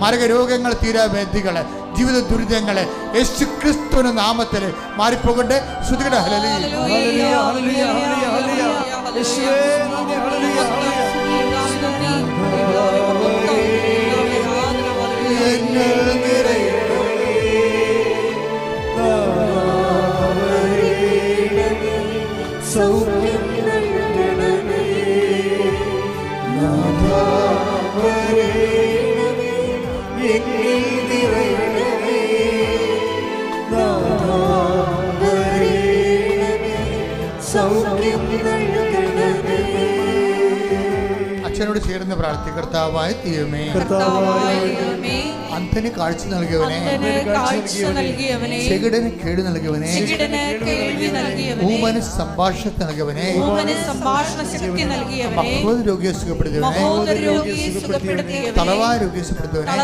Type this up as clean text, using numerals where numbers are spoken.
മാരകരോഗങ്ങൾ, തീരാവേദികള്, ജീവിത ദുരിതങ്ങള് യേശുക്രിസ്തുവിന്റെ നാമത്തിൽ മാറിപ്പോകട്ടെ. ശ്രുതികട അച്ഛനോട് ചേർന്ന് പ്രാർത്ഥി. കർത്താവായ ദൈവമേ, അന്ധന് കാഴ്ച നൽകിയവനെ, ചെകിടന് കേട് നൽകിയവനെ, ഊമന് സംഭാഷണ നൽകിയവനെ, രോഗിയെ സുഖപ്പെടുത്തിയവനെ, തളവായ രോഗിയെ സുഖപ്പെടുത്തിയവനെ,